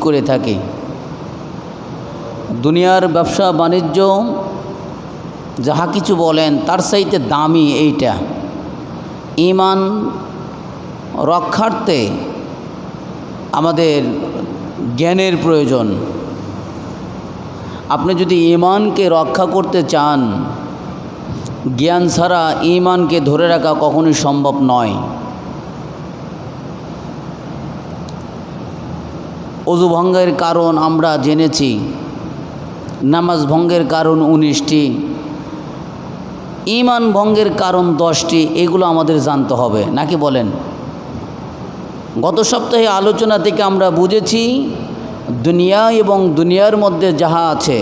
করে থাকি। দুনিয়ার ব্যবসা বাণিজ্য যাহা কিছু বলেন তার চাইতে দামি এইটা। ঈমান রক্ষার্থে আমাদের জ্ঞানের প্রয়োজন। আপনি যদি ঈমানকে রক্ষা করতে চান, জ্ঞান ছাড়া ঈমানকে ধরে রাখা কখনোই সম্ভব নয়। ওযু ভঙ্গের কারণ আমরা জেনেছি, নামাজ ভঙ্গের কারণ 19টি, ঈমান ভঙ্গের কারণ 10টি। এগুলো আমাদের জানতে হবে নাকি বলেন? গত সপ্তাহে আলোচনা থেকে আমরা বুঝেছি দুনিয়া এবং দুনিয়ার মধ্যে যাহা আছে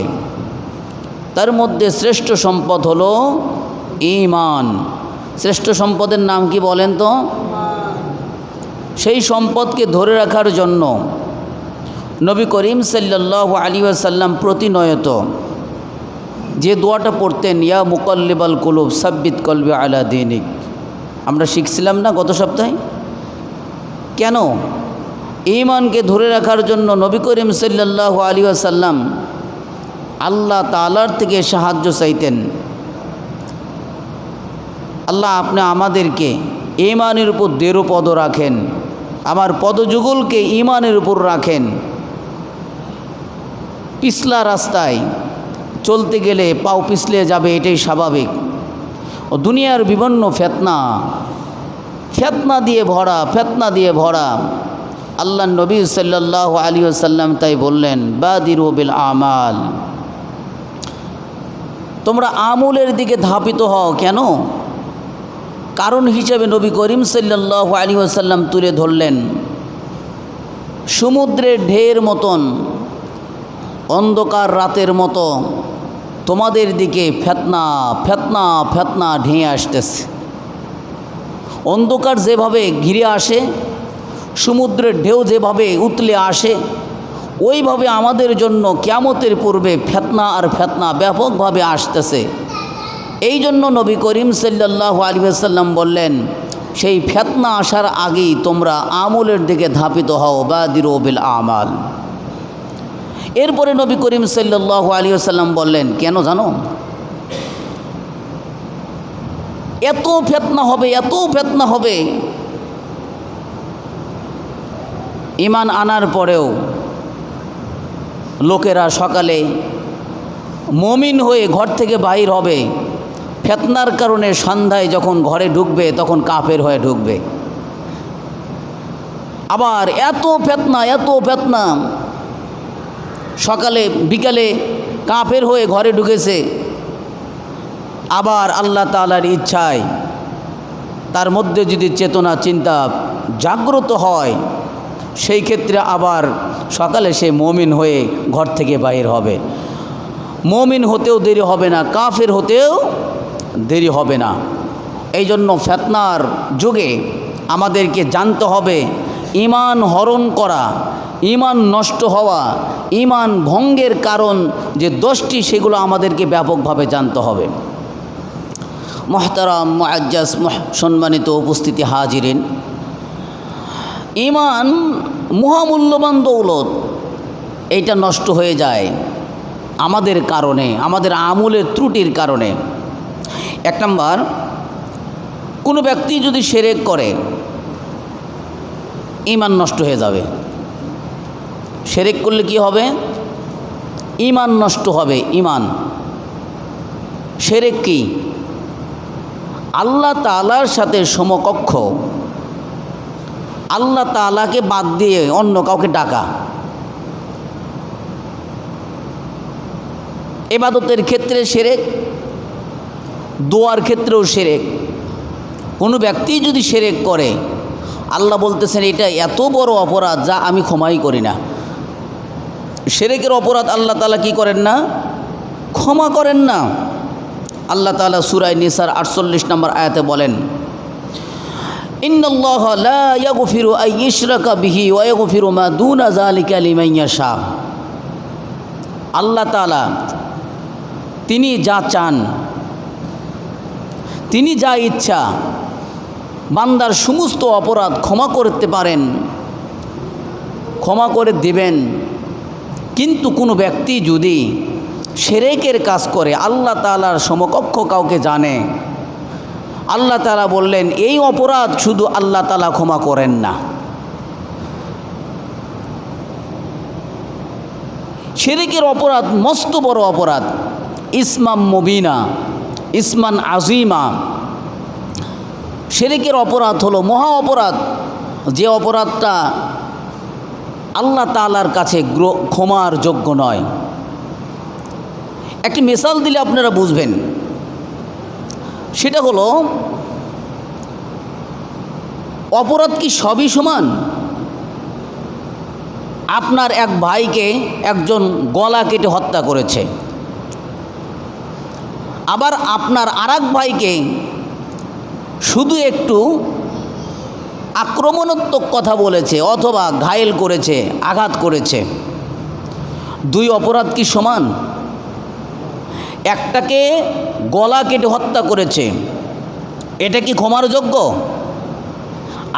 তার মধ্যে শ্রেষ্ঠ সম্পদ হলো ঈমান। শ্রেষ্ঠ সম্পদের নাম কি বলেন তো? সেই সম্পদকে ধরে রাখার জন্য নবী করিম সাল্লাল্লাহু আলাইহি ওয়াসাল্লাম প্রতিনিয়ত যে দোয়াটা পড়তেন, ইয়া মুকাল্লিবাল কুলুব সাব্বিত কলবি আলা দীনিক, আমরা শিখছিলাম না গত সপ্তাহে? কেন? ঈমানকে ধরে রাখার জন্য নবী করিম সাল্লাল্লাহু আলাইহি ওয়াসাল্লাম আল্লাহ তাআলার থেকে সাহায্য চাইতেন। আল্লাহ, আপনি আমাদেরকে ঈমানের উপর দৃঢ়পদ রাখেন, আমার পদযুগলকে ঈমানের উপর রাখেন। পিছলা রাস্তায় চলতে গেলে পাও পিছলে যাবে, এটাই স্বাভাবিক। ও দুনিয়ার বিভিন্ন ফেতনা দিয়ে ভরা। আল্লাহ নবী সাল্লাল্লাহু আলাইহি ওয়াসাল্লাম তাই বললেন, বাদিরু বিল আমাল, তোমরা আমলের দিকে ধাপিত হও। কেন? কারণ হিসেবে নবী করিম সাল্লাল্লাহু আলাইহি ওয়াসাল্লাম তুলে ধরলেন, সমুদ্রের ঢেউয়ের মতন, অন্ধকার রাতের মতো তোমাদের দিকে ফেতনা ঢেয়ে আসতেছে। অন্ধকার যেভাবে ঘিরে আসে, সমুদ্রের ঢেউ যেভাবে উতলে আসে, ওইভাবে আমাদের জন্য কিয়ামতের পূর্বে ফেতনা ব্যাপকভাবে আসতেছে। এই জন্য নবী করিম সাল্লাল্লাহু আলাইহি ওয়াসাল্লাম বললেন, সেই ফেতনা আসার আগেই তোমরা আমলের দিকে ধাপিত হও, বাদিরু বিল আমাল। এরপরে নবী করিম সাল্লাল্লাহু আলাইহি ওয়াসাল্লাম বললেন, কেন জানো? এত ফেতনা হবে, ঈমান আনার পরেও লোকেরা সকালে মুমিন হয়ে ঘর থেকে বাইর হবে, ফেতনার কারণে সন্ধ্যায় যখন ঘরে ঢুকবে তখন কাফের হয়ে ঢুকবে। আবার এত ফেতনা, সকালে বিকালে কাফের হয়ে ঘরে ঢুকেছে, আবার আল্লাহ তাআলার ইচ্ছায় তার মধ্যে যদি চেতনা চিন্তা জাগ্রত হয়, সেই ক্ষেত্রে আবার সকালে সে মুমিন হয়ে ঘর থেকে বাইর হবে। মুমিন হতেও দেরি হবে না, কাফের হতেও দেরি হবে না। এই জন্য ফেতনার যুগে আমাদেরকে জানতে হবে, ঈমান হরণ করা, ঈমান নষ্ট হওয়া, ঈমান ভঙ্গের কারণ যে 10টি, সেগুলো আমাদেরকে ব্যাপকভাবে জানতে হবে। মুহতারাম মুআজ্জাজ সম্মানিত উপস্থিতি হাজিরিন, ঈমান মহামূল্যবান দৌলত। এইটা নষ্ট হয়ে যায় আমাদের কারণে, আমাদের আমলের ত্রুটির কারণে। 1 নম্বর, কোনো ব্যক্তি যদি শিরক করে ঈমান নষ্ট হয়ে যাবে। শিরক করলে কি হবে? ঈমান নষ্ট হবে। ঈমান, শিরক কি? আল্লাহ তাআলার সাথে সমকক্ষ, আল্লাহ তাআলাকে বাদ দিয়ে অন্য কাউকে ডাকা। ইবাদতের ক্ষেত্রে শিরক, দোয়ার ক্ষেত্রেও শিরক। কোনো ব্যক্তি যদি শিরক করে, আল্লাহ বলতেছেন এটা এত বড় অপরাধ যা আমি ক্ষমাই করি না। শিরকের অপরাধ আল্লাহ তাআলা কি করেন না? ক্ষমা করেন না। আল্লাহ তাআলা সূরা নিসার 48 নম্বর আয়াতে বলেন, ইন্নাল্লাহা লা ইয়াগফিরু আন ইউশরাকা বিহি ওয়া ইয়াগফিরু মা দুনা যালিকা লিমান ইয়াশা। আল্লাহ তাআলা তিনি যা চান, তিনি যা ইচ্ছা বান্দার সমস্ত অপরাধ ক্ষমা করতে পারেন। ক্ষমা করে দিবেন। কিন্তু কোনো ব্যক্তি যদি শিরকের কাজ করে, আল্লাহ তাআলার সমকক্ষ কাউকে জানে, আল্লাহ তাআলা বললেন এই অপরাধ শুধু আল্লাহ তাআলা ক্ষমা করেন না। শিরকের অপরাধ মস্ত বড় অপরাধ, ইসমাম মুবিনা, ইসমান আজিমা। শিরকের অপরাধ হলো মহা অপরাধ, যে অপরাধটা আল্লাহ তাআলার কাছে ক্ষমার যোগ্য নয়। একটি মিসাল দিলে আপনারা বুঝবেন। সেটা হলো, অপরাধ কি সবই সমান? আপনার এক ভাইকে একজন গলা কেটে হত্যা করেছে, আবার আপনার আরেক ভাইকে শুধু একটু আক্রমণাত্মক কথা বলেছে অথবা ঘায়েল করেছে, আঘাত করেছে। দুই অপরাধ কি সমান? একটাকে গলা কেটে হত্যা করেছে, এটা কি ক্ষমার যোগ্য?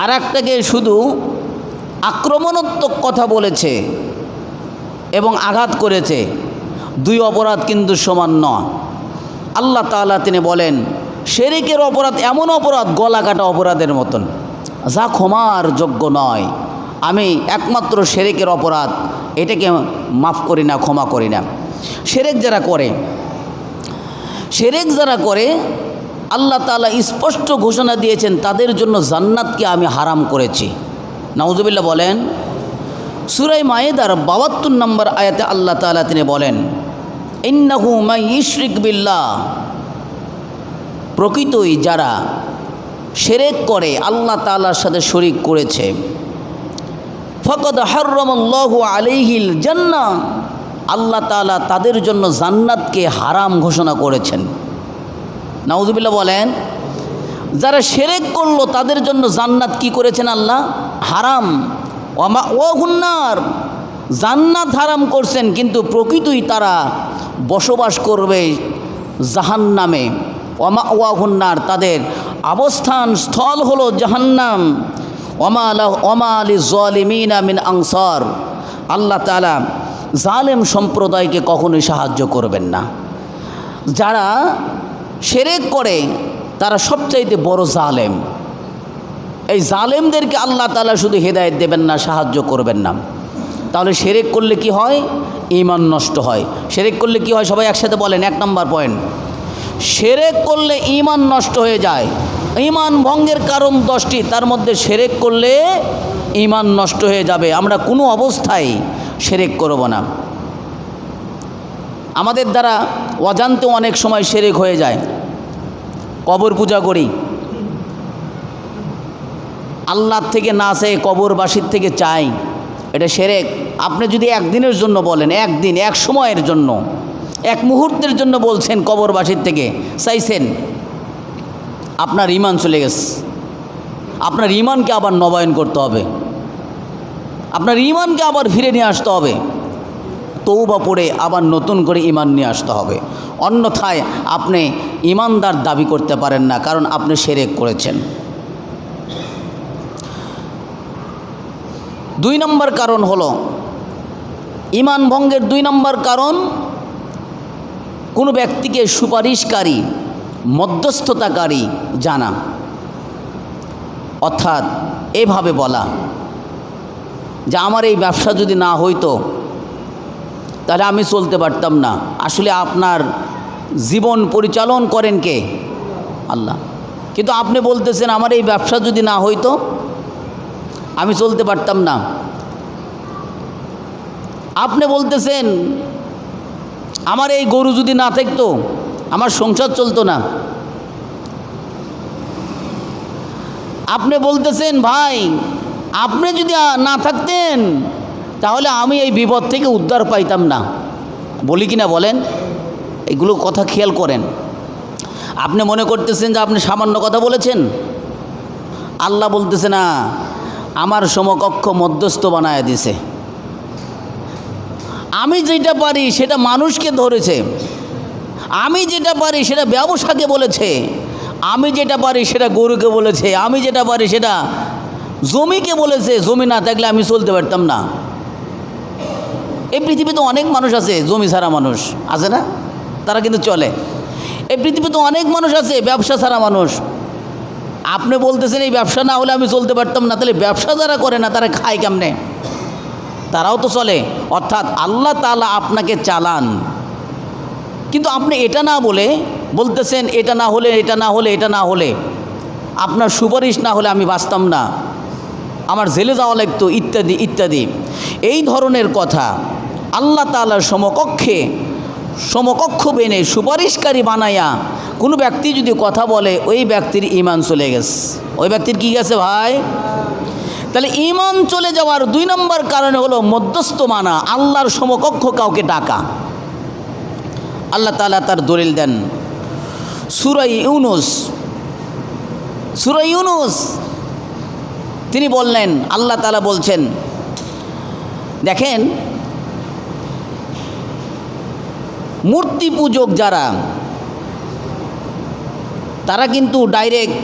আর একটাকে শুধু আক্রমণাত্মক কথা বলেছে এবং আঘাত করেছে, দুই অপরাধ কিন্তু সমান নয়। আল্লাহ তাআলা তিনি বলেন শিরকের অপরাধ এমন অপরাধ গলা কাটা অপরাধের মতন, যা ক্ষমার যোগ্য নয়। আমি একমাত্র শিরকের অপরাধ, এটাকে মাফ করি না, ক্ষমা করি না। শিরক যারা করে আল্লাহ তাআলা স্পষ্ট ঘোষণা দিয়েছেন তাদের জন্য জান্নাতকে আমি হারাম করেছি। নাউজুবিল্লাহ বলেন। সূরা মায়েদার ৭২ নম্বর আয়াতে আল্লাহ তাআলা তিনি বলেন ইন্নাহু মান ইশরিক বিল্লাহ, প্রকৃতই যারা শিরক করে, আল্লাহ তাআলার সাথে শরীক করেছে, ফাকাদ হাররামাল্লাহু আলাইহিল জান্নাহ, আল্লাহ তাআলা তাদের জন্য জান্নাতকে হারাম ঘোষণা করেছেন। নাউজুবিল্লাহ বলেন। যারা শিরক করলো তাদের জন্য জান্নাত কি করেছেন আল্লাহ? হারাম। ওয়ামাওয়াহুন নার, জান্নাত হারাম করছেন, কিন্তু প্রকৃতই তারা বসবাস করবে জাহান্নামে। ওয়ামাওয়াহুন নার, তাদের অবস্থান স্থল হলো জাহান্নাম। ওমা লিয-যালিমিনা মিন আনসার, আল্লাহ তাআলা জালেম সম্প্রদায়কে কখনোই সাহায্য করবেন না। যারা শিরক করে তারা সবচাইতে বড় জালেম। এই জালেমদেরকে আল্লাহ তাআলা শুধু হেদায়েত দেবেন না, সাহায্য করবেন না। তাহলে শিরক করলে কি হয়? ঈমান নষ্ট হয়। শিরক করলে কি হয়? সবাই একসাথে বলেন। 1 নম্বর পয়েন্ট, শিরক করলে ঈমান নষ্ট হয়ে যায়। ঈমান ভঙ্গের কারণ 10টি, তার মধ্যে শিরক করলে ঈমান নষ্ট হয়ে যাবে। আমরা কোনো অবস্থায় শিরক করব না। আমাদের দ্বারা অজান্তে অনেক সময় শিরক হয়ে যায়। কবর পূজা করি, আল্লাহর থেকে না চেয়ে কবরবাসীর থেকে চাই, এটা শিরক। আপনি যদি একদিনের জন্য বলেন, একদিন, এক সময়ের জন্য, এক মুহূর্তের জন্য বলছেন কবরবাসীর থেকে চাইছেন, আপনার ঈমান চলে গেছে। আপনার ঈমানকে আবার নবায়ন করতে হবে, আপনার ঈমানকে আবার ফিরে নিয়ে আসতে হবে, তওবা পড়ে আবার নতুন করে ঈমান নিয়ে আসতে হবে। অন্যথায় আপনি ঈমানদার দাবি করতে পারেন না, কারণ আপনি শিরক করেছেন। 2 নম্বর কারণ হলো, ঈমান ভঙ্গের 2 নম্বর কারণ, কোনো ব্যক্তিকে সুপারিশকারী, মধ্যস্থতাকারী জানা। অর্থাৎ এভাবে বলা যে আমার এই ব্যবসা যদি না হইতো তাহলে আমি চলতে পারতাম না। আসলে আপনার জীবন পরিচালন করেন কে? আল্লাহ। কিন্তু আপনি বলতেছেন আমার এই ব্যবসা যদি না হইতো আমি চলতে পারতাম না। আপনি বলতেছেন আমার এই গরু যদি না থাকতো আমার সংসার চলতো না। আপনি বলতেছেন ভাই আপনি যদি না থাকতেন তাহলে আমি এই বিপদ থেকে উদ্ধার পাইতাম না। বলি কি না বলেন? এগুলো কথা খেয়াল করেন। আপনি মনে করতেছেন যে আপনি সামান্য কথা বলেছেন, আল্লাহ বলতেছে না, আমার সমকক্ষ মধ্যস্থ বানায় দিছে। আমি যেটা পারি সেটা মানুষকে ধরেছে, আমি যেটা পারি সেটা ব্যবসাকে বলেছে, আমি যেটা পারি সেটা গরুকে বলেছে, আমি যেটা পারি সেটা জমিকে বলেছে। জমি না থাকলে আমি চলতে পারতাম না। এই পৃথিবীতে অনেক মানুষ আছে জমি ছাড়া মানুষ আছে না, তারা কিন্তু চলে। এই পৃথিবীতে অনেক মানুষ আছে ব্যবসা ছাড়া মানুষ। আপনি বলতেছেন এই ব্যবসা না হলে আমি চলতে পারতাম না, তাহলে ব্যবসা যারা করে না তারা খায় কেমনে? তারাও তো চলে। অর্থাৎ আল্লাহ তাআলা আপনাকে চালান, কিন্তু আপনি এটা না বলে বলতেছেন এটা না হলে এটা না হলে এটা না হলে, আপনার সুপারিশ না হলে আমি বাঁচতাম না, আমার জেলে যাওয়া লাগতো, ইত্যাদি ইত্যাদি। এই ধরনের কথা আল্লাহ তাআলার সমকক্ষ বেনে সুপারিশকারী বানায়া কোনো ব্যক্তি যদি কথা বলে, ওই ব্যক্তির ঈমান চলে গেছে। ওই ব্যক্তির কি গেছে ভাই? তাহলে ঈমান চলে যাওয়ার 2 নম্বর কারণ হলো মধ্যস্থ মানা, আল্লাহর সমকক্ষ কাউকে ডাকা। আল্লাহ তাআলা তার দলিল দেন সূরা ইউনূস তিনি বললেন, আল্লাহ তাআলা বলছেন, দেখেন মূর্তি পূজক যারা, তারা কিন্তু ডাইরেক্ট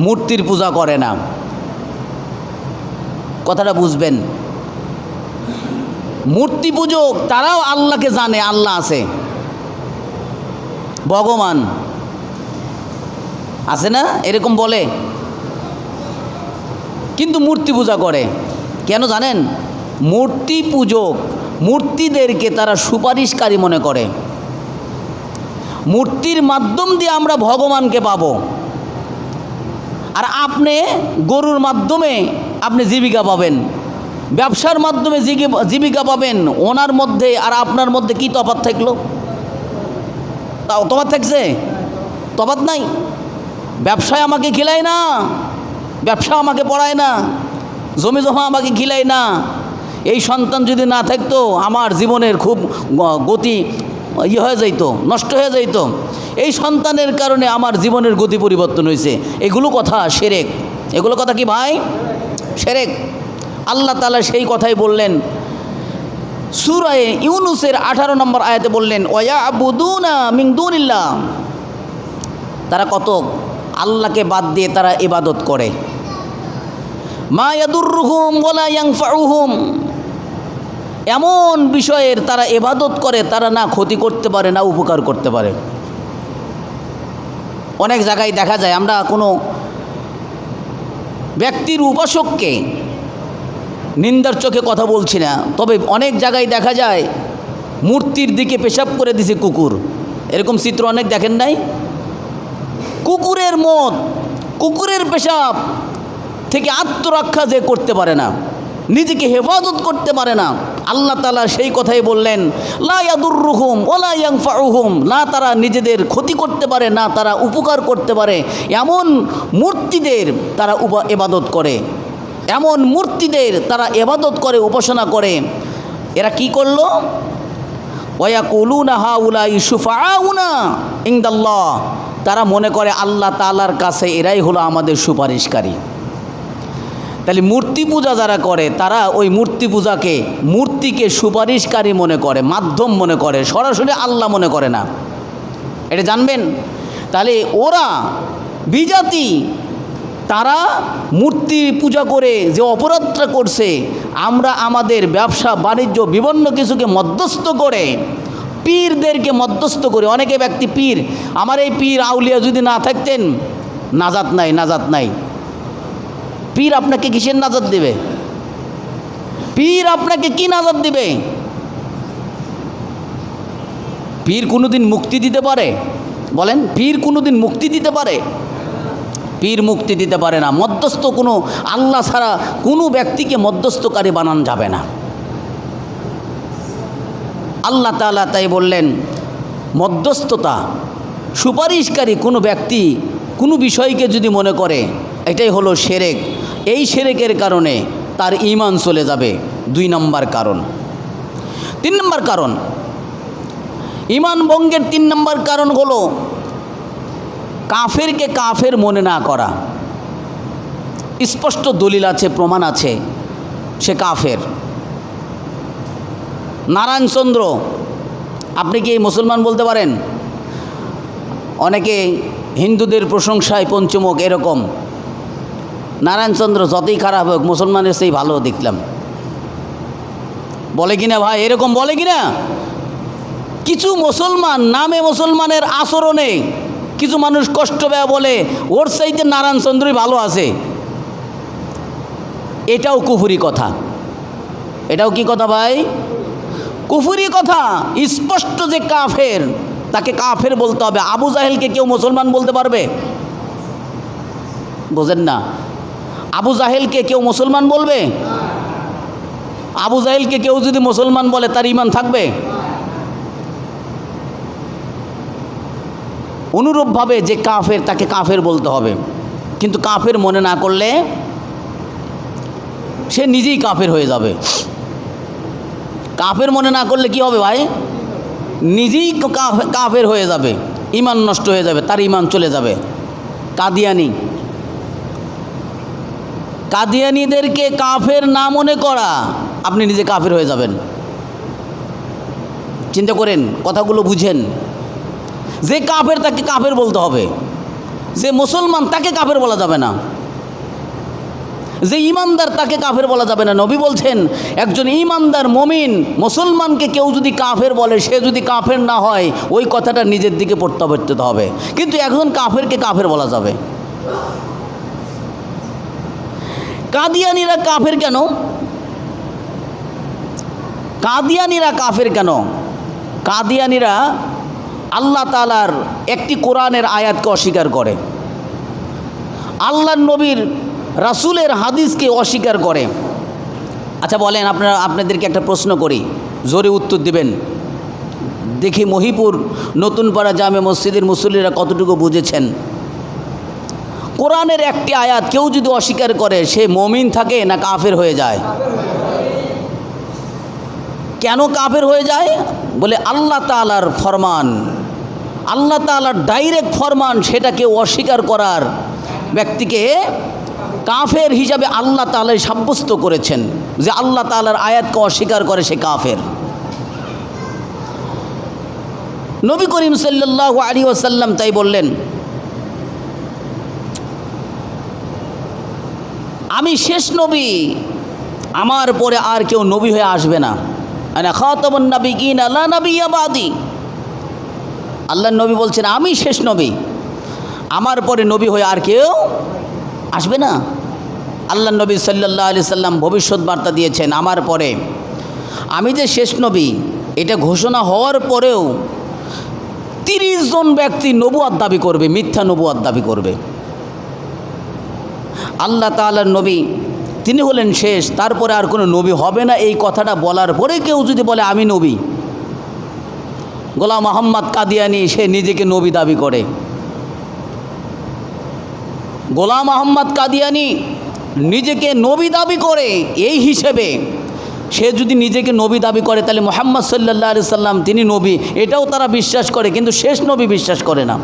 মূর্তির পূজা করে না। কথাটা বুঝবেন, মূর্তি পূজক তারাও আল্লাহকে জানে, আল্লাহ আছে, ভগবান আছে না, এরকম বলে, কিন্তু মূর্তি পূজা করে। কেন জানেন? মূর্তি পূজক মূর্তিদেরকে তারা সুপারিশকারী মনে করে। মূর্তির মাধ্যম দিয়ে আমরা ভগবানকে পাবো, আর আপনি গরুর মাধ্যমে আপনি জীবিকা পাবেন, ব্যবসার মাধ্যমে জীবিকা পাবেন। ওনার মধ্যে আর আপনার মধ্যে কি তফাৎ থাকলো? তাও তফাৎ থাকছে? তফাৎ নাই। ব্যবসায় আমাকে খিলায় না, ব্যবসা আমাকে পড়ায় না, জমি জমা আমাকে খিলায় না। এই সন্তান যদি না থাকতো আমার জীবনের খুব গতি হয়ে যাইত, নষ্ট হয়ে যাইত। এই সন্তানের কারণে আমার জীবনের গতি পরিবর্তন হয়েছে। এগুলো কথা শিরক। এগুলো কথা কি ভাই? শিরক। আল্লাহ তাআলা সেই কথাই বললেন সূরা ইউনূসের 18 নম্বর আয়াতে বললেন, ওয়ায়াবুদুনা মিন দুনিল্লাহ, তারা কত আল্লাহকে বাদ দিয়ে তারা ইবাদত করে। মা ইয়াদুররুহুম ওয়ালা ইয়ানফাউহুম, এমন বিষয়ের তারা ইবাদত করে তারা না ক্ষতি করতে পারে না উপকার করতে পারে। অনেক জায়গায় দেখা যায়, আমরা কোনো ব্যক্তির উপাসককে নিন্দার চোখে কথা বলছি না, তবে অনেক জায়গায় দেখা যায় মূর্তির দিকে পেশাব করে দিছে কুকুর। এরকম চিত্র অনেক দেখেন নাই? কুকুরের মত, কুকুরের পেশাব থেকে আত্মরক্ষা যে করতে পারে না, নিজেকে হেফাজত করতে পারে না, আল্লাহ তাআলা সেই কথাই বললেন, লা ইয়াদুররুহুম ওয়ালা ইয়ানফাউহুম, না তারা নিজেদের ক্ষতি করতে পারে না তারা উপকার করতে পারে, এমন মূর্তিদের তারা ইবাদত করে, এমন মূর্তিদের তারা ইবাদত করে, উপাসনা করে। এরা কি করলো? ওয়ায়াকুলুনা হাউলাই শুফাআউনা ইনদাল্লাহ, তারা মনে করে আল্লাহ তাআলার কাছে এরাই হলো আমাদের সুপারিশকারী। তাহলে মূর্তি পূজা যারা করে তারা ওই মূর্তি পূজাকে, মূর্তিকে সুপারিশকারী মনে করে, মাধ্যম মনে করে, সরাসরি আল্লাহ মনে করে না। এটা জানবেন। তাহলে ওরা বিজাতি, তারা মূর্তি পূজা করে যে অপরাধটা করছে, আমরা আমাদের ব্যবসা বাণিজ্য বিভিন্ন কিছুকে মধ্যস্থ করে, পীরদেরকে মধ্যস্থ করে, অনেকে ব্যক্তি পীর, আমার এই পীর আউলিয়া যদি না থাকতেন নাজাত নাই, নাজাত নাই। পীর আপনাকে কিসের নাজাত দেবে? পীর আপনাকে কি নাজাত দিবে? পীর কোনোদিন মুক্তি দিতে পারে? বলেন, পীর কোনোদিন মুক্তি দিতে পারে? পীর মুক্তি দিতে পারে না। মধ্যস্থ কোনো, আল্লাহ ছাড়া কোনো ব্যক্তিকে মধ্যস্থকারী বানানো যাবে না। আল্লাহ তাআলা তাই বললেন, মধ্যস্থতা, সুপারিশকারী কোনো ব্যক্তি কোনো বিষয়কে যদি মনে করে, এটাই হলো শিরক। এই শিরকের কারণে তার ঈমান চলে যাবে। 2 নম্বর কারণ। 3 নম্বর কারণ, ঈমান ভঙ্গের 3 নম্বর কারণ হলো কাফেরকে কাফের মনে না করা। স্পষ্ট দলিল আছে, প্রমাণ আছে, সে কাফের। নারায়ণচন্দ্র, আপনি কি মুসলমান বলতে পারেন? অনেকে হিন্দুদের প্রশংসায় পঞ্চমুখ, এরকম। নারায়ণচন্দ্র যতই খারাপ হোক মুসলমানের সেই ভালো দেখলাম। বলে কিনা ভাই, এরকম বলে কিনা? কিছু মুসলমান নামে মুসলমানের আচরণে কিছু মানুষ কষ্ট পেয়ে বলে ওর চাইতে নারায়ণ চন্দ্রই ভালো আছে। এটাও কুফরি কথা। এটাও কি কথা ভাই? কুফরি কথা। স্পষ্ট যে কাফের, তাকে কাফের বলতে হবে। আবু জাহেলকে কেউ মুসলমান বলতে পারবে? বোঝেন না? আবু জাহেলকে কেউ মুসলমান বলবে? আবু জাহেলকে কেউ যদি মুসলমান বলে তার ঈমান থাকবে? অনুরূপভাবে যে কাফের, তাকে কাফের বলতে হবে। কিন্তু কাফের মনে না করলে সে নিজেই কাফের হয়ে যাবে। কাফের মনে না করলে কি হবে ভাই? নিজেই কাফের হয়ে যাবে, ঈমান নষ্ট হয়ে যাবে, তার ঈমান চলে যাবে। কাদিয়ানীদেরকে কাফের না মনে করা, আপনি নিজে কাফের হয়ে যাবেন। চিন্তা করেন, কথাগুলো বুঝেন। যে কাফের তাকে কাফের বলতে হবে, যে মুসলমান তাকে কাফের বলা যাবে না, যে ইমানদার তাকে কাফের বলা যাবে না। নবী বলছেন একজন ইমানদার মুমিন মুসলমানকে কেউ যদি কাফের বলে, সে যদি কাফের না হয় ওই কথাটা নিজের দিকে প্রত্যাবর্তিত হবে। কিন্তু একজন কাফেরকে কাফের বলা যাবে। কাদিয়ানীরা কাফের কেন? কাদিয়ানীরা কাফের কেন? কাদিয়ানীরা আল্লাহ তাআলার একটি কোরআনের আয়াতকে অস্বীকার করে, আল্লাহর নবীর রাসূলের হাদিসকে অস্বীকার করে। আচ্ছা বলেন, আপনাদেরকে একটা প্রশ্ন করি, জোরে উত্তর দিবেন। দেখি মহিপুর নতুনপাড়া জামে মসজিদের মুসল্লিরা কতটুকু বুঝেছেন। কোরআনের একটি আয়াত কেউ যদি অস্বীকার করে, সে মুমিন থাকে না কাফের হয়ে যায়? কেন কাফের হয়ে যায়? বলে আল্লাহ তাআলার ফরমান, আল্লাহ তাআলার ডাইরেক্ট ফরমান, সেটাকে অস্বীকার করার ব্যক্তিকে কাফের হিসাবে আল্লাহ তাআলা সাব্যস্ত করেছেন। যে আল্লাহ তাআলার আয়াতকে অস্বীকার করে সে কাফের। নবী করিম সাল্লাল্লাহু আলাইহি ওয়াসাল্লাম তাই বললেন, আমি শেষ নবী, আমার পরে আর কেউ নবী হয়ে আসবে না। আনা খাতামুন নাবিয়্যিন লা নাবিয়্যা বাদি। আল্লাহর নবী বলছেন আমি শেষ নবী, আমার পরে নবী হয়ে আর কেউ আসবে না। আল্লাহর নবী সাল্লাল্লাহু আলাইহি সাল্লাম ভবিষ্যৎ বার্তা দিয়েছেন, আমার পরে আমি যে শেষ নবী, এটা ঘোষণা হওয়ার পরেও 30 জন ব্যক্তি নবুয়ত দাবি করবে, মিথ্যা নবুয়ত দাবি করবে। আল্লাহ তাআলার নবী তিনি হলেন শেষ, তারপরে আর কোনো নবী হবে না। এই কথাটা বলার পরে কেউ যদি বলে আমি নবী, গোলাম মোহাম্মদ কাদিয়ানী সে নিজেকে নবী দাবি করে। গোলাম মোহাম্মদ কাদিয়ানী নিজেকে নবী দাবি করে, এই হিসেবে সে যদি নিজেকে নবী দাবি করে তাহলে মুহাম্মদ সাল্লাল্লাহু আলাইহি সাল্লাম তিনি নবী, এটাও তারা বিশ্বাস করে, কিন্তু শেষ নবী বিশ্বাস করে না।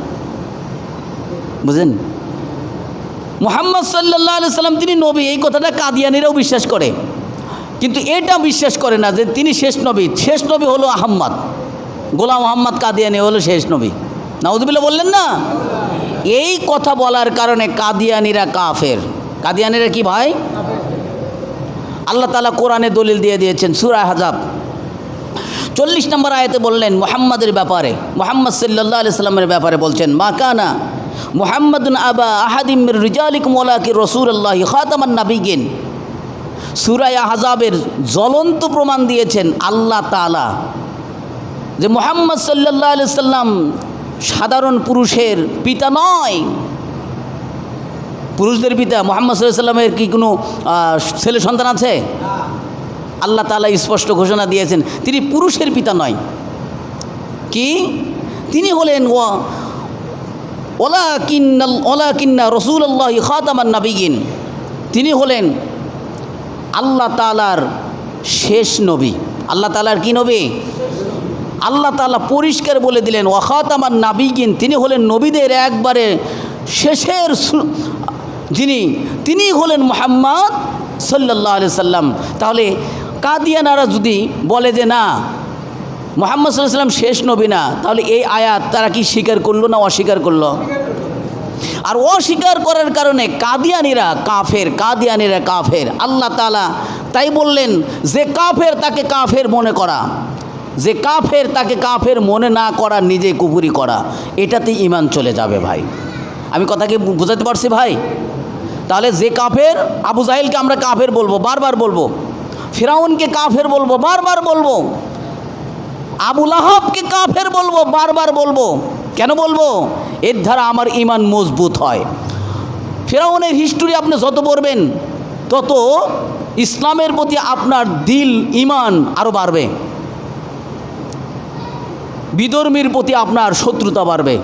বুঝেন? মুহাম্মদ সাল্লাল্লাহু আলাইহি সাল্লাম তিনি নবী, এই কথাটা কাদিয়ানীরাও বিশ্বাস করে, কিন্তু এটা বিশ্বাস করে না যে তিনি শেষ নবী। শেষ নবী হলো আহম্মদ, গোলাম মোহাম্মদ কাদিয়ানী হলো শেষ নবী। নাউযুবিল্লাহ বললেন না? এই কথা বলার কারণে কাদিয়ানীরা কাফের। কাদিয়ানীরা কি ভাই? আল্লাহ তাআলা কোরআনে দলিল দিয়ে দিয়েছেন, সূরা আহজাব 40 নম্বর আয়াতে বললেন মুহাম্মাদের ব্যাপারে, মুহাম্মদ সাল্লাল্লাহু আলাইহি সাল্লামের ব্যাপারে বলছেন, মা কানা মুহাম্মাদুন আবা আহাদিম মির রিজালিকুম ওয়ালাকিন রাসূলুল্লাহি খাতামান নাবিয়্যিন। সূরা আহজাবের জ্বলন্ত প্রমাণ দিয়েছেন আল্লাহ তাআলা যে মুহাম্মদ সাল্লাল্লাহু আলাইহি সাল্লাম সাধারণ পুরুষের পিতা নয়। পুরুষদের পিতা মুহাম্মদ সাল্লাল্লাহু আলাইহি সাল্লামের কি কোনো ছেলে সন্তান আছে? আল্লাহ তাআলা স্পষ্ট ঘোষণা দিয়েছেন তিনি পুরুষের পিতা নয়। কি? তিনি হলেন ওয়ালাকিন্না রাসূলুল্লাহি খাতামান নাবিয়্যিন, তিনি হলেন আল্লাহ তাআলার শেষ নবী। আল্লাহ তাআলার কি নবী? আল্লাহ তাআলা পরিষ্কার বলে দিলেন ওয়া খাতামান নাবিয়্যিন, তিনি হলেন নবীদের একবারে শেষের যিনি, তিনি হলেন মুহাম্মদ সাল্লাল্লাহু আলাইহি সাল্লাম। তাহলে কাদিয়ানারা যদি বলে যে না মুহাম্মদ সাল্লাল্লাহু আলাইহি সাল্লাম শেষ নবী না, তাহলে এই আয়াত তারা কি স্বীকার করলো না অস্বীকার করলো? আর অস্বীকার করার কারণে কাদিয়ানীরা কাফের, কাদিয়ানীরা কাফের। আল্লাহ তাআলা তাই বললেন যে কাফের তাকে কাফের মনে করা, যে কাফের তাকে কাফের মনে না করা, নিজে কুফরি করা, এটাতে ঈমান চলে যাবে ভাই। আমি কথাকে বুঝাতে পারছি ভাই? তাহলে যে কাফের, আবু জাহেলকে আমরা কাফের বলবো, বারবার বলবো, ফিরাউনকে কাফের বলবো, বারবার বলবো, আবু লাহাবকে কাফের বলবো, বারবার বলবো। কেন বলবো? এর দ্বারা আমার ঈমান মজবুত হয়। ফিরাউনের হিস্টোরি আপনি যত পড়বেন তত ইসলামের প্রতি আপনার দিল, ঈমান আরও বাড়বে, বিধর্মীর প্রতি আপনার শত্রুতা বাড়বে।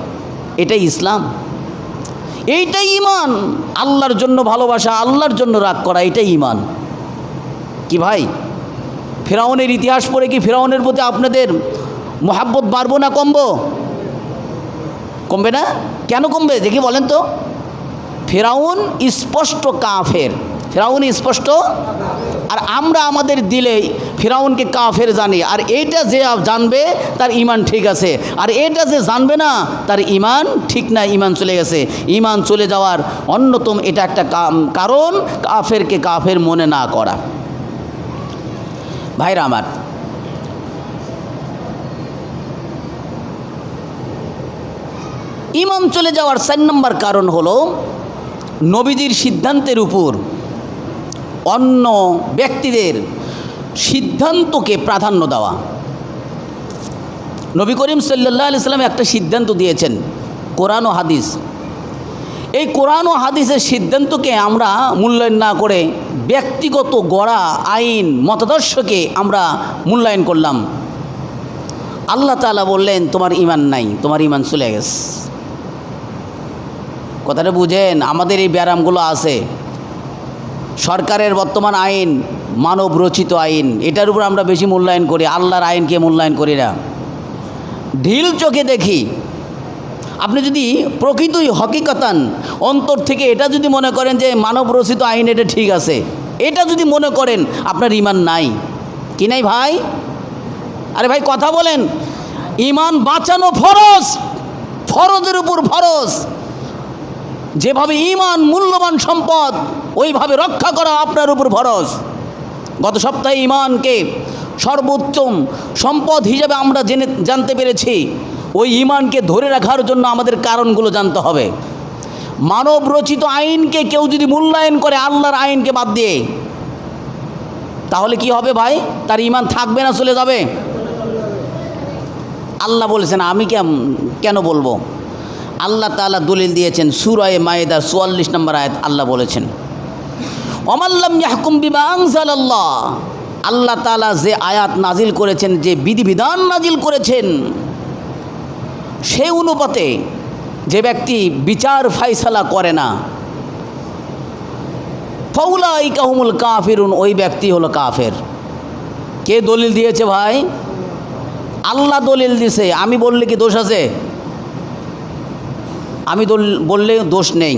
এটাই ইসলাম, এইটাই ঈমান। আল্লাহর জন্য ভালোবাসা, আল্লাহর জন্য রাগ করা, এটাই ঈমান। কি ভাই, ফিরাউনের ইতিহাস পড়ে কি ফিরাউনের প্রতি আপনাদের মহাব্বত বাড়বো না কমবো? কমবে না? কেন কমবে দেখি বলেন তো? ফিরাউন স্পষ্ট কাফের, ফিরাউন স্পষ্ট। আর আমরা আমাদের দিলে ফিরাউনকে কাফের জানি, আর এটা যে জানবে তার ঈমান ঠিক আছে, আর এটা যে জানবে না তার ঈমান ঠিক না, ঈমান চলে গেছে। ঈমান চলে যাওয়ার অন্যতম এটা একটা কারণ, কাফেরকে কাফের মনে না করা। ভাইরা আমার, ঈমান চলে যাওয়ার 4 নম্বর কারণ হলো নবীজির সিদ্ধান্তের উপর অন্য ব্যক্তিদের সিদ্ধান্তকে প্রাধান্য দেওয়া। নবী করিম সাল্লাল্লাহু আলাইহি সাল্লাম একটা সিদ্ধান্ত দিয়েছেন, কোরআন ও হাদিস। এই কোরআন ও হাদিসের সিদ্ধান্তকে আমরা মূল্যায়ন না করে ব্যক্তিগত গড়া আইন মতাদর্শকে আমরা মূল্যায়ন করলাম। আল্লাহ তাআলা বললেন তোমার ঈমান নাই, তোমার ঈমান চলে গেছে। কথাটা বুঝেন, আমাদের এই ব্যারামগুলো আছে। সরকারের বর্তমান আইন মানব রচিত আইন, এটার উপর আমরা বেশি মূল্যায়ন করি, আল্লাহর আইনকে মূল্যায়ন করি না। ঢিল চোখে দেখি। আপনি যদি প্রকৃতই হকিকতান অন্তর থেকে এটা যদি মনে করেন যে মানব রচিত আইন এটা ঠিক আছে, এটা যদি মনে করেন, আপনার ঈমান নাই। কি নাই ভাই? আরে ভাই কথা বলেন। ঈমান বাঁচানো ফরজ, ফরজের উপর ফরজ। যেভাবে ঈমান মূল্যবান সম্পদ, ওইভাবে রক্ষা করা আপনার উপর ফরজ। গত সপ্তাহে ঈমানকে সর্বোচ্চ সম্পদ হিসেবে আমরা জানতে পেরেছি। ওই ঈমানকে ধরে রাখার জন্য আমাদের কারণগুলো জানতে হবে। মানব রচিত আইনকে কেউ যদি মূল্যায়ন করে আল্লাহর আইনকে বাদ দিয়ে, তাহলে কি হবে ভাই? তার ঈমান থাকবে না চলে যাবে? আল্লাহ বলেছেন, আমি কেন বলবো? আল্লাহ তাআলা দলিল দিয়েছেন, সূরা মায়েদার 44 নম্বর আয়াত। আল্লাহ বলেছেন, ওমাল্লাম ইয়াহকুম বিমা আনজালাল্লাহ। আল্লাহ তাআলা যে আয়াত নাজিল করেছেন, যে বিধিবিধান নাজিল করেছেন, সেই অনুপাতে যে ব্যক্তি বিচার ফাইসালা করে না, ফাউলাইকা হুমুল কাফিরুন, ওই ব্যক্তি হলো কাফের। কে দলিল দিয়েছে ভাই? আল্লাহ দলিল দিয়েছে। আমি বললে কি দোষ আছে? আমি বললে দোষ নেই।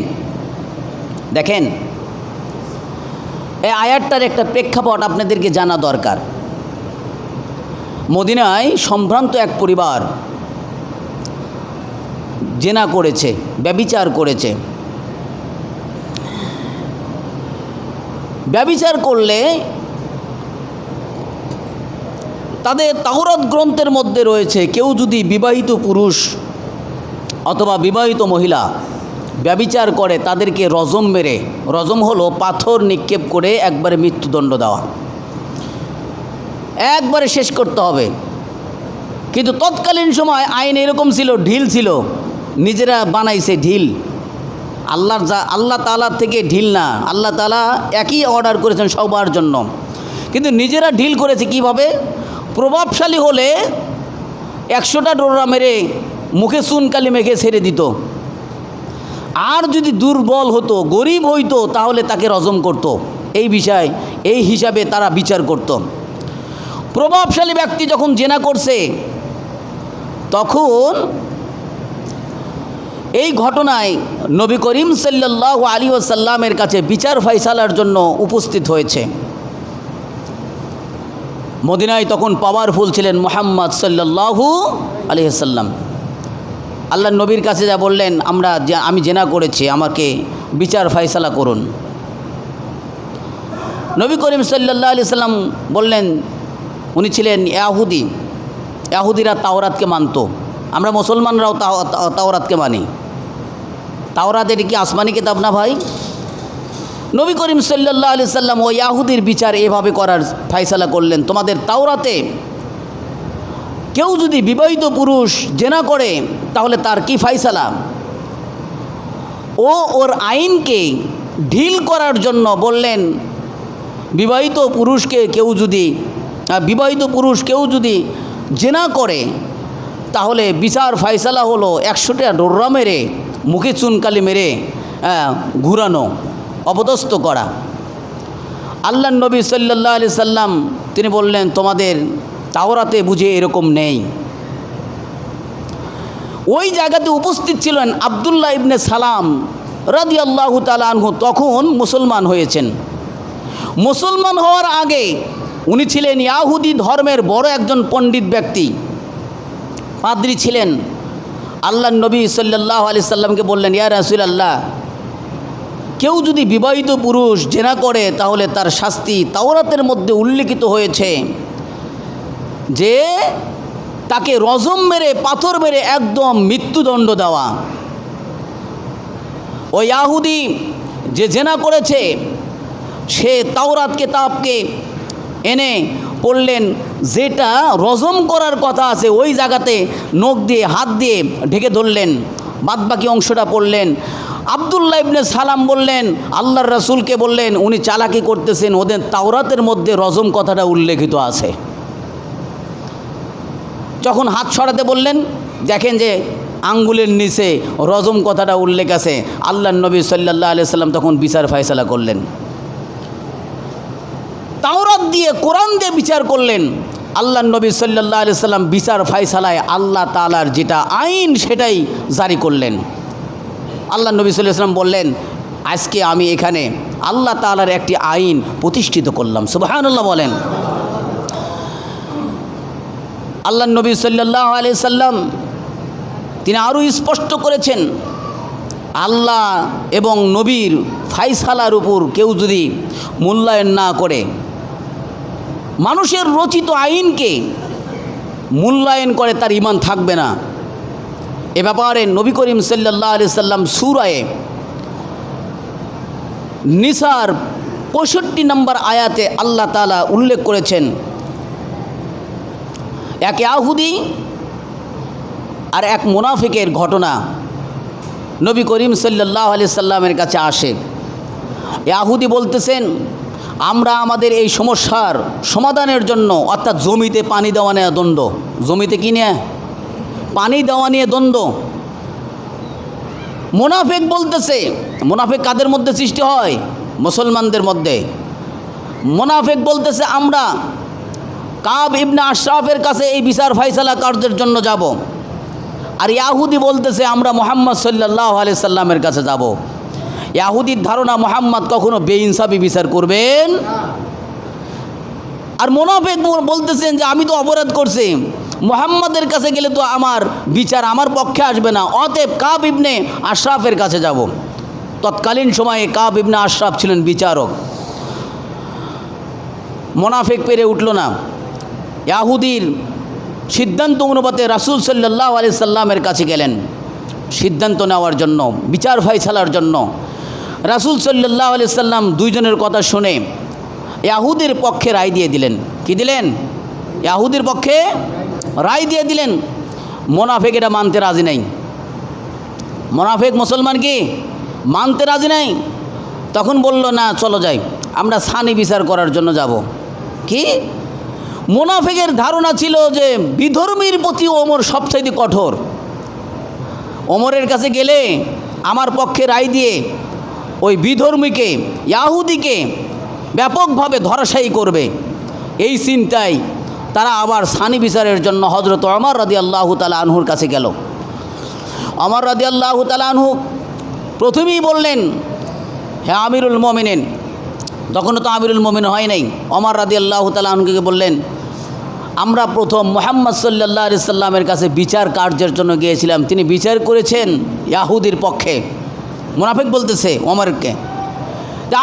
দেখেন, এই আয়াতটার একটা প্রেক্ষাপট আপনাদেরকে জানা দরকার। মদিনায় সম্ভ্রান্ত এক পরিবার জেনা করেছে, ব্যভিচার করেছে। ব্যভিচার করলে তাদের তাওরাত গ্রন্থের মধ্যে রয়েছে, কেউ যদি বিবাহিত পুরুষ অথবা বিবাহিত মহিলা ব্যভিচার করে তাদেরকে রজম মেরে, রজম হলো পাথর নিক্ষেপ করে একবারে মৃত্যুদণ্ড দেওয়া, একবারে শেষ করতে হবে। কিন্তু তৎকালীন সময় আইন এরকম ছিল, ঢিল ছিল, নিজেরা বানাইছে ঢিল। আল্লাহ তাআলার থেকে ঢিল না, আল্লাহ তাআলা একই অর্ডার করেছেন সবার জন্য, কিন্তু নিজেরা ঢিল করেছে। কিভাবে? প্রভাবশালী হলে 100টা ডোরা মেরে মুখে চুনকালি মেখে ছেড়ে দিত, আর যদি দুর্বল হতো, গরিব হইতো, তাহলে তাকে রজম করত। এই হিসাবে তারা বিচার করত। প্রভাবশালী ব্যক্তি যখন জেনা করছে, তখন এই ঘটনায় নবী করিম সাল্লাল্লাহু আলাইহি ওয়াসাল্লামের কাছে বিচার ফাইসালার জন্য উপস্থিত হয়েছে। মদিনায় তখন পাওয়ারফুল ছিলেন মুহাম্মদ সাল্লাল্লাহু আলাইহি ওয়াসাল্লাম। আল্লাহ নবীর কাছে যা বললেন, আমি জেনা করেছি, আমাকে বিচার ফাইসালা করুন। নবী করিম সাল্লাল্লাহু আলাইহি সাল্লাম বললেন, উনি ছিলেন ইয়াহুদি, ইয়াহুদিরা তাওরাতকে মানত, আমরা মুসলমানরাও তাওরাতকে মানি। তাওরাত এটি কি আসমানি কিতাব না ভাই? নবী করিম সাল্লাল্লাহু আলাইহি সাল্লাম ও ইয়াহুদির বিচার এভাবে করার ফয়সালা করলেন, তোমাদের তাওরাতে কেউ যদি বিবাহিত পুরুষ জেনা করে তাহলে তার কি ফয়সালা? ওর আইনকে ঢিল করার জন্য বললেন, বিবাহিত পুরুষ কেউ যদি জেনা করে তাহলে বিচার ফয়সালা হলো 100টা ডোররা মেরে, মুখে চুনকালি মেরে ঘুরানো, অপদস্থ করা। আল্লাহ নবী সাল্লাল্লাহু আলাইহি সাল্লাম তিনি বললেন, তোমাদের তাওরাতে বুঝে এরকম নেই। ওই জায়গাতে উপস্থিত ছিলেন আব্দুল্লাহ ইবনে সালাম রাদিয়াল্লাহু তাআলা আনহু, তখন মুসলমান হয়েছেন। মুসলমান হওয়ার আগে উনি ছিলেন ইয়াহুদি ধর্মের বড় একজন পণ্ডিত ব্যক্তি, পাদ্রী ছিলেন। আল্লাহ নবী সাল্লাল্লাহু আলাইহি সাল্লামকে বললেন, ইয়া রাসূলুল্লাহ, কেউ যদি বিবাহিত পুরুষ জেনা করে তাহলে তার শাস্তি তাওরাতের মধ্যে উল্লেখিত হয়েছে যে তাকে রজম মেরে, পাথর মেরে একদম মৃত্যুদণ্ড দেওয়া। ওই ইয়াহুদি যে জেনা করেছে সে তাওরাত কিতাবকে এনে পড়লেন, যেটা রজম করার কথা আছে ওই জায়গাতে নখ দিয়ে হাত দিয়ে ঢেকে ধরলেন, বাদবাকি অংশটা পড়লেন। আব্দুল্লাহ ইবনে সালাম বললেন, আল্লাহর রাসূলকে বললেন, উনি চালাকি করতেছেন, ওদের তাওরাতের মধ্যে রজম কথাটা উল্লেখিত আছে। যখন হাত সরাতে বললেন, দেখেন যে আঙ্গুলের নিচে রজম কথাটা উল্লেখ আছে। আল্লাহর নবী সাল্লাল্লাহু আলাইহি সাল্লাম তখন বিচার ফয়সালা করলেন, তাওরাত দিয়ে, কোরআন দিয়ে বিচার করলেন। আল্লাহর নবী সাল্লাল্লাহু আলাইহি সাল্লাম বিচার ফয়সালায় আল্লাহ তাআলার যেটা আইন সেটাই জারি করলেন। আল্লাহর নবী সাল্লাল্লাহু আলাইহি সাল্লাম বললেন, আজকে আমি এখানে আল্লাহ তাআলার একটি আইন প্রতিষ্ঠিত করলাম। সুবহানাল্লাহ বলেন। আল্লাহর নবী সাল্লাল্লাহু আলাইহি সাল্লাম তিনি আরও স্পষ্ট করেছেন, আল্লাহ এবং নবীর ফয়সালার উপর কেউ যদি মূল্যায়ন না করে, মানুষের রচিত আইনকে মূল্যায়ন করে, তার ঈমান থাকবে না। এ ব্যাপারে নবী করিম সাল্লাল্লাহু আলাইহি সাল্লাম সূরা নিসার 65 নম্বর আয়াতে আল্লাহ তাআলা উল্লেখ করেছেন, এক ইয়াহুদি আর এক মুনাফিকের ঘটনা নবী করিম সাল্লাল্লাহু আলাইহি সাল্লামের কাছে আসে। ইয়াহুদি বলতেছেন, আমরা আমাদের এই সমস্যার সমাধানের জন্য, অর্থাৎ জমিতে পানি দেওয়া নিয়ে দ্বন্দ্ব, জমিতে কি নিয়ে পানি দেওয়া নিয়ে দ্বন্দ্ব। মুনাফিক বলতেছে, মুনাফিক কাদের মধ্যে সৃষ্টি হয়? মুসলমানদের মধ্যে। মুনাফিক বলতেছে, আমরা কাব ইবনে আশরাফের কাছে এই বিচার ফয়সালা কার্যের জন্য যাব। আর ইয়াহুদি বলতেছে, আমরা মুহাম্মদ সাল্লাল্লাহু আলাইহি সাল্লামের কাছে যাব। ইয়াহুদির ধারণা মুহাম্মদ কখনো বেইনসাফি বিচার করবেন। আর মুনাফিক বলতেছেন যে আমি তো অপরাধ করছি, মুহাম্মদের কাছে গেলে তো আমার বিচার আমার পক্ষে আসবে না, অতএব কাব ইবনে আশরাফের কাছে যাব। তৎকালীন সময়ে কাব ইবনে আশরাফ ছিলেন বিচারক। মুনাফিক পেরে উঠল না। ইয়াহুদির সিদ্ধান্ত অনুপাতে রাসূল সাল্লাল্লাহু আলাইহি সাল্লামের কাছে গেলেন সিদ্ধান্ত নেওয়ার জন্য, বিচার ফয়সালার জন্য। রাসূল সাল্লাল্লাহু আলাইহি সাল্লাম দুইজনের কথা শুনে ইয়াহুদির পক্ষে রায় দিয়ে দিলেন। কি দিলেন? ইয়াহুদির পক্ষে রায় দিয়ে দিলেন। মুনাফিক এটা মানতে রাজি নাই। মুনাফিক মুসলমান কি মানতে রাজি নাই। তখন বলল, না চলো যাই, আমরা সানি বিচার করার জন্য যাব। কি? মুনাফিকের ধারণা ছিল যে বিধর্মীর প্রতি ওমর সবচাইতে কঠোর। ওমরের কাছে গেলে আমার পক্ষে রায় দিয়ে ওই বিধর্মীকে, ইয়াহুদিকে ব্যাপকভাবে ধরাশায়ী করবে। এই চিন্তায় তারা আবার সানি বিচারের জন্য হযরত ওমর রাদিয়াল্লাহু তাআলা আনহুর কাছে গেল। ওমর রাদিয়াল্লাহু তাআলা আনহু প্রথমেই বললেন, হে আমিরুল মুমিনিন। তখনও তো আমিরুল মুমিনিন হয় নাই। ওমর রাদিয়াল্লাহু তাআলা আনহুকে বললেন, আমরা প্রথম মুহাম্মদ সাল্লাল্লাহু আলাইহি সাল্লামের কাছে বিচার কার্যের জন্য গিয়েছিলাম, তিনি বিচার করেছেন ইয়াহুদির পক্ষে। মুনাফিক বলতেছে ওমরকে,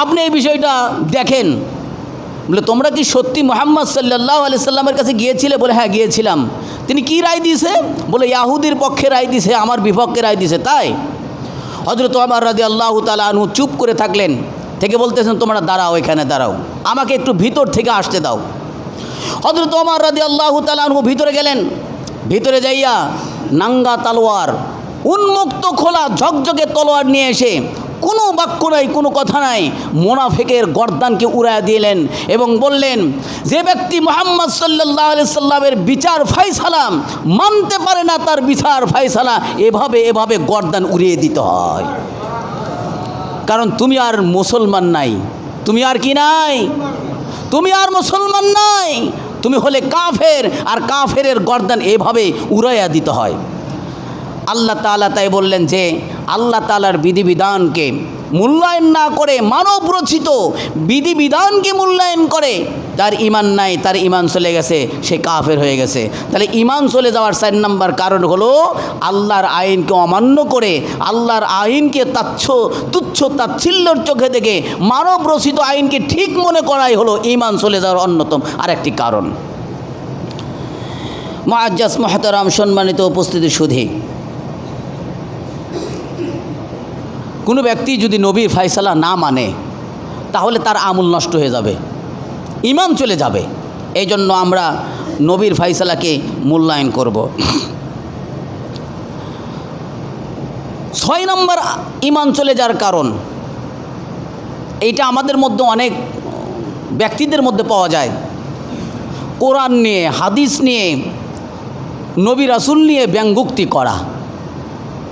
আপনি এই বিষয়টা দেখেন। বলে তোমরা কি সত্যি মুহাম্মদ সাল্লাল্লাহু আলাইহি সাল্লামের কাছে গিয়েছিলে? বলে হ্যাঁ গিয়েছিলাম। তিনি কি রায় দিয়েছে? বলে ইহুদির পক্ষে রায় দিয়েছে, আমার বিপক্ষে রায় দিয়েছে। তাই হযরত ওমর রাদিয়াল্লাহু তাআলা আনহু চুপ করে থাকলেন, থেকে বলতেছেন তোমরা দাঁড়াও, এখানে দাঁড়াও, আমাকে একটু ভিতর থেকে আসতে দাও। হযরত ওমর রাদিয়াল্লাহু তাআলা আনহু ভিতরে গেলেন। ভিতরে যাইয়া নাঙ্গা তলোয়ার, উন্মুক্ত খোলা ঝকঝকে তলোয়ার নিয়ে এসে কোনো বাক্য নাই, কোনো কথা নাই, মুনাফিকের গর্দানকে উড়াইয়া দিলেন এবং বললেন, যে ব্যক্তি মুহাম্মদ সাল্লাল্লাহু আলাইহি সাল্লামের বিচার ফায়সালা মানতে পারে না, তার বিচার ফায়সালা এভাবে এভাবে গর্দান উড়িয়ে দিতে হয়। কারণ তুমি আর মুসলমান নাই, তুমি আর কি নাই, তুমি আর মুসলমান নাই, তুমি হলে কাফের, আর কাফেরের গর্দান এভাবে উড়াইয়া দিতে হয়। আল্লাহ তাআলা তাই বললেন যে আল্লাহ তাআলার বিধিবিধানকে মূল্যায়ন না করে, মানব রচিত বিধিবিধানকে মূল্যায়ন করে, তার ঈমান নাই, তার ঈমান চলে গেছে, সে কাফের হয়ে গেছে। তাহলে ঈমান চলে যাওয়ার 4 নম্বর কারণ হলো আল্লাহর আইনকে অমান্য করে, আল্লাহর আইনকে তুচ্ছ তাচ্ছিল্যর চোখে দেখে মানব রচিত আইনকে ঠিক মনে করাই হলো ঈমান চলে যাওয়ার অন্যতম আরেকটি কারণ। মুআজ্জাজ মুহতারাম সম্মানিত উপস্থিতি সুধী, কোনো ব্যক্তি যদি নবীর ফায়সালা না মানে তাহলে তার আমল নষ্ট হয়ে যাবে, ঈমান চলে যাবে। এই জন্য আমরা নবীর ফায়সালাকে মূল্যায়ন করব। 6 নম্বর ঈমান চলে যাওয়ার কারণ, এইটা আমাদের মধ্যে অনেক ব্যক্তিদের মধ্যে পাওয়া যায়। কোরআন নিয়ে, হাদিস নিয়ে, নবী রাসূল নিয়ে ব্যঙ্গোক্তি করা,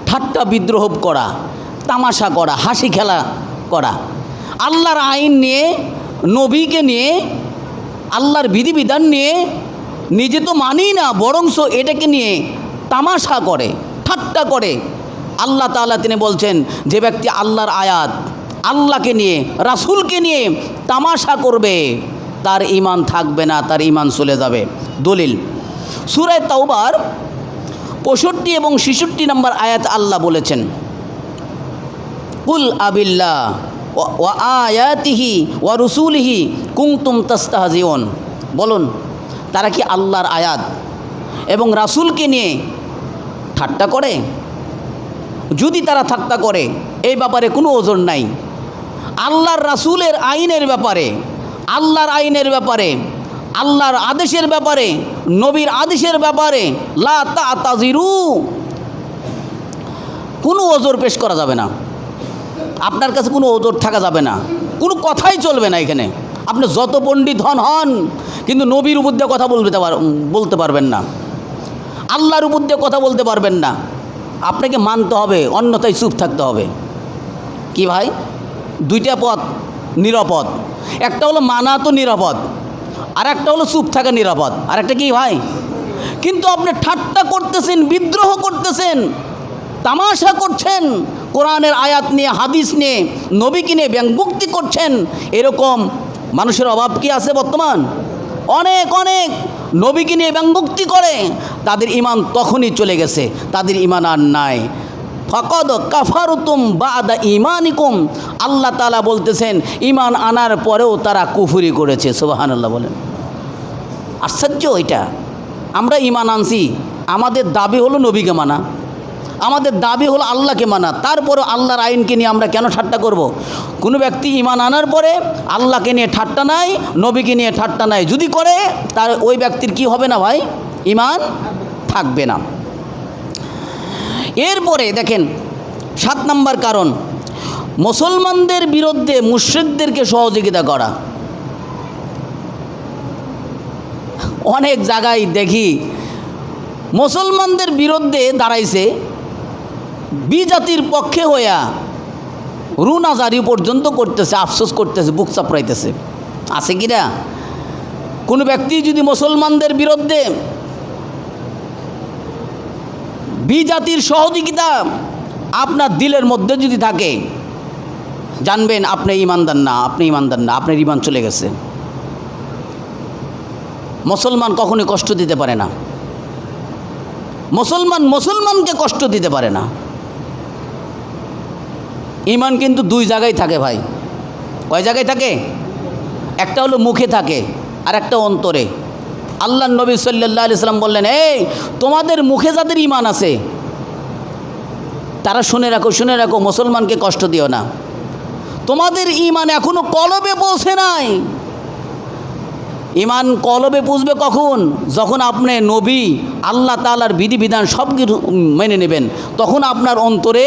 ঠাট্টা বিদ্রোহ করা, তামাশা করা, হাসি খেলা করা, আল্লাহর আইন নিয়ে, নবীকে নিয়ে, আল্লাহর বিধিবিধান নিয়ে নিজে তো মানি না, বরংস এটাকে নিয়ে তামাশা করে, ঠাট্টা করে। আল্লাহ তাআলা তিনি বলছেন, যে ব্যক্তি আল্লাহর আয়াত, আল্লাহকে নিয়ে, রাসূলকে নিয়ে তামাশা করবে, তার ঈমান থাকবে না, তার ঈমান চলে যাবে। দলিল সূরা তাওবার 65 এবং 66 নম্বর আয়াত আল্লাহ বলেছেন, কুল আবিল্লাহ ওয়া আয়াতিহি ওয়া রসুলিহি কুনতুম তাস্তাহজিউন। বলুন, তারা কি আল্লাহর আয়াত এবং রাসূলকে নিয়ে ঠাট্টা করে? যদি তারা ঠাট্টা করে, এই ব্যাপারে কোনো ওজর নাই। আল্লাহর রাসূলের আইনের ব্যাপারে, আল্লাহর আইনের ব্যাপারে, আল্লাহর আদেশের ব্যাপারে, নবীর আদেশের ব্যাপারে লা তা'তাযিরু, কোনো ওজর পেশ করা যাবে না। আপনার কাছে কোনো ওজর থাকা যাবে না, কোনো কথাই চলবে না। এখানে আপনি যত পণ্ডিত হন, কিন্তু নবীর উপর দিয়ে কথা বলতে পারবেন না, আল্লাহর উপর দিয়ে কথা বলতে পারবেন না। আপনাকে মানতে হবে, অন্যথায় চুপ থাকতে হবে। কি ভাই, 2টা পথ নিরাপদ, একটা হলো মানা তো নিরাপদ, আর একটা হলো চুপ থাকা নিরাপদ। আর একটা কি ভাই, কিন্তু আপনি ঠাট্টা করতেছেন, বিদ্রোহ করতেছেন, তামাশা করছেন, কোরআনের আয়াত নিয়ে, হাদিস নিয়ে, নবীকে নিয়ে ব্যঙ্গোক্তি করছেন, এরকম মানুষের অভাব কি আছে বর্তমান? অনেক অনেক নবীকে নিয়ে ব্যঙ্গোক্তি করে, তাদের ঈমান তখনই চলে গেছে, তাদের ঈমান আর নাই। ফাকাদ কাফারতুম বাদা ঈমানিকুম, আল্লাহ তাআলা বলতেছেন ঈমান আনার পরেও তারা কুফরি করেছে। সুবহানাল্লাহ বলেন। আশ্চর্য এটা, আমরা ঈমান আনছি, আমাদের দাবি হলো নবীকে মানা, আমাদের দাবি হলো আল্লাহকে মানা, তারপরে আল্লাহর আইনকে নিয়ে আমরা কেন ঠাট্টা করব? কোনো ব্যক্তি ঈমান আনার পরে আল্লাহকে নিয়ে ঠাট্টা নাই, নবীকে নিয়ে ঠাট্টা নাই যদি করে, তার ওই ব্যক্তির কি হবে না ভাই? ঈমান থাকবে না। এরপরে দেখেন 7 নম্বর কারণ, মুসলমানদের বিরুদ্ধে মুশরিকদেরকে সহযোগিতা করা। অনেক জায়গায় দেখি মুসলমানদের বিরুদ্ধে দাঁড়াইছে, বিজাতির পক্ষে হইয়া রুনাজারি পর্যন্ত করতেছে, আফসোস করতেছে, বুক চাপড়াইতেছে। আছে কি না? কোনো ব্যক্তি যদি মুসলমানদের বিরুদ্ধে বিজাতির সহযোগিতা আপনার দিলের মধ্যে যদি থাকে, জানবেন আপনি ঈমানদার না, আপনি ঈমানদার না, আপনার ঈমান চলে গেছে। মুসলমান কখনোই কষ্ট দিতে পারে না, মুসলমানকে কষ্ট দিতে পারে না। ঈমান কিন্তু 2 জায়গায় থাকে ভাই। কয় জায়গায় থাকে? একটা হলো মুখে থাকে আর একটা অন্তরে। আল্লাহ নবী সাল্লাল্লাহু আলাইহি সাল্লাম বললেন, এই তোমাদের মুখে যাদের ঈমান আছে তারা শুনে রাখো, মুসলমানকে কষ্ট দিও না। তোমাদের ঈমান এখনো কলবে পৌঁছে নাই। ঈমান কলবে পৌঁছবে কখন? যখন আপনি নবী, আল্লাহ তাআলার বিধিবিধান সব কিছু মেনে নেবেন, তখন আপনার অন্তরে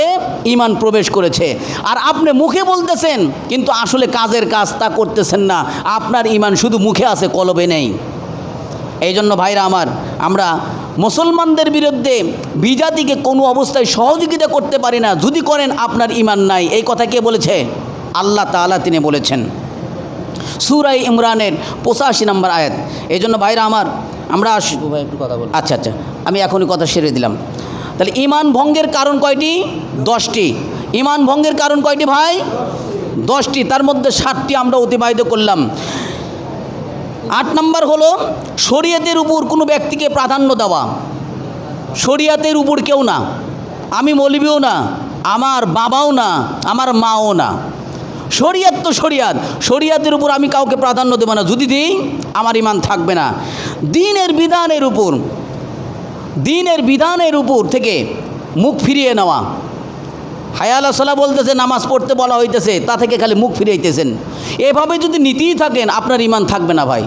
ঈমান প্রবেশ করেছে। আর আপনি মুখে বলতেছেন কিন্তু আসলে কাজের কাজ তা করতেছেন না, আপনার ঈমান শুধু মুখে আছে, কলবে নেই। এই জন্য ভাইরা আমার, আমরা মুসলমানদের বিরুদ্ধে বিজাতিকে কোনো অবস্থায় সহযোগিতা করতে পারি না। যদি করেন আপনার ঈমান নাই। এই কথা কে বলেছে? আল্লাহ তাআলা তিনি বলেছেন সূরা ইমরানের 85 নম্বর আয়াত। এই জন্য ভাইরা আমার, আমরা ভাই একটু কথা বলি। আচ্ছা, আমি এখনই কথা সেরে দিলাম। তাহলে ঈমান ভঙ্গের কারণ কয়টি? 10টি। ঈমান ভঙ্গের কারণ কয়টি ভাই? 10টি। তার মধ্যে 7টি আমরা অতিবাহিত করলাম। 8 নম্বর হলো শরীয়তের উপর কোনো ব্যক্তিকে প্রাধান্য দেওয়া। শরীয়তের উপর কেউ না, আমি মৌলবিও না, আমার বাবাও না, আমার মাও না। শরীয়ত তো শরীয়ত, শরীয়তের উপর আমি কাউকে প্রাধান্য দেব না। যদি দিই আমার ঈমান থাকবে না। দ্বীনের বিধানের উপর থেকে মুখ ফিরিয়ে নেওয়া। হায়া আলা সালাহ বলতেছে, নামাজ পড়তে বলা হইতেছে, তা থেকে খালি মুখ ফিরাইতেছেন। এভাবে যদি নীতিই থাকেন আপনার ঈমান থাকবে না ভাই।